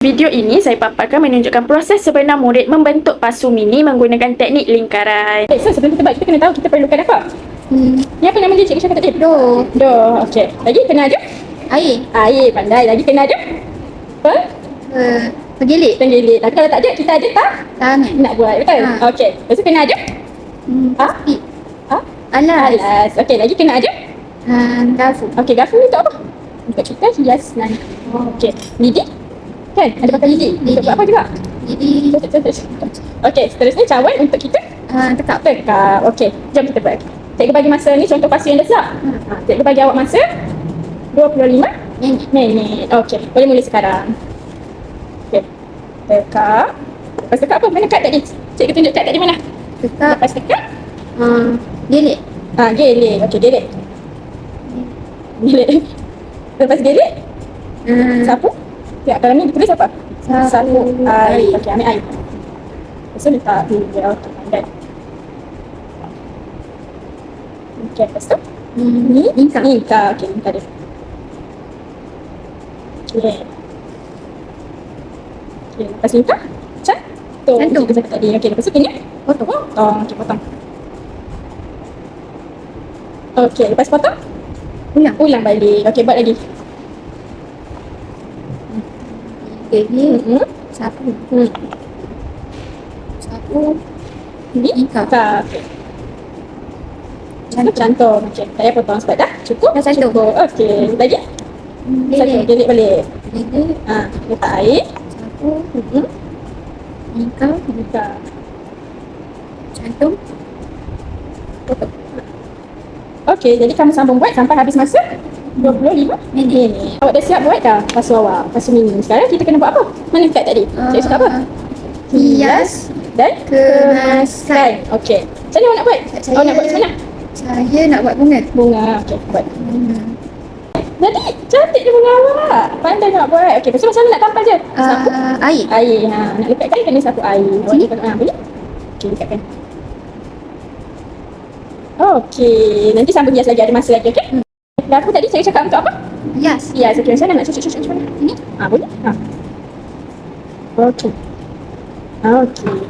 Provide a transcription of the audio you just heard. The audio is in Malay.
Video ini saya paparkan menunjukkan proses sebenar murid membentuk pasu mini menggunakan teknik lingkaran. Okay, so sebelum kita buat, kita kena tahu kita perlukan apa? Ni apa nama dia cikgu cakap tadi? Doh. Doh, okey. Lagi kena ada? Air. Air, pandai. Lagi kena ada? Apa? Pergelik. Penggilik. Tapi kalau tak ada, kita ada tak? Tangan. Nak buat, betul? Ha. Okey. Lepas tu kena ada? Ha? Plastik. Ha? Alas. Alas. Okey, lagi kena ada? Garfu. Okey, garfu ni untuk apa? Untuk kita hias nanti. Okey. Lidi? Kan? Ada pakai lidi. Untuk buat apa juga? Jadi Okey, seterusnya cawan untuk kita tekap. tekap. Okey, jom kita buat. Cikgu bagi masa ni contoh pasu yang dah siap. Cikgu bagi awak masa 25 minit. Okey, boleh mula sekarang. Okey. Tekap. Lepas tekap apa? Mana kad tadi? Cikgu tunjuk kad tadi mana? Tekap. Lepas tekap. Gelik. Gelik. Okey, gelik. Gelik. Lepas gelik, sapu. Ya, dalam ni ditulis apa? Sapu air. Okey, ambil air. Lepas tu letak di dia. Okey, pandai. Okey, lepas tu ni Lingkar. lingkar. Okey, lingkar dia. Okey. Okey, lepas lingkar, cantum. Cantum. Cikgu cakap tadi. Okey, lepas tu kena Potong. potong. Okey, potong. Okey, lepas potong, Ulang. ulang balik. Okey, buat lagi. Gelik. Hmm. Sapu. Hmm. Sapu. Ni Lingkar. lingkar. Okey. Cantum. Cantum. Okey, saya potong sebab dah cukup. Dah cantum. Cukup. Okey, lagi. Satu, Gelik. gelik balik. Gelik. Letak air. Sapu. Hmm. Lingkar. Lingkar. Cantum. Potong. Okey, jadi kamu sambung buat sampai habis masa 25 minit. Awak dah siap buat dah pasu awak, pasu mini. Sekarang kita kena buat apa? Mana kad tadi? Cikgu cakap apa? Hias. Dan Kemasan. Okey. Macam mana awak nak buat? Saya- Awak nak buat macam mana? Saya nak buat bunga. Bunga. Okey, buat. Jadi, cantik je bunga awak. Pandai nak buat. Okey, lepas tu macam mana nak tampal je? Sapu Air. air. Nak lekatkan kena sapu air. Awak Sini? lekat. Boleh? Okey, lekatkan. Okey, nanti sambung hias lagi, ada masa lagi, okey? Garpu tadi saya cakap untuk apa? Hias. Hias. Okey, macam mana nak cucuk macam mana? Ini. Boleh? Okey. Okey.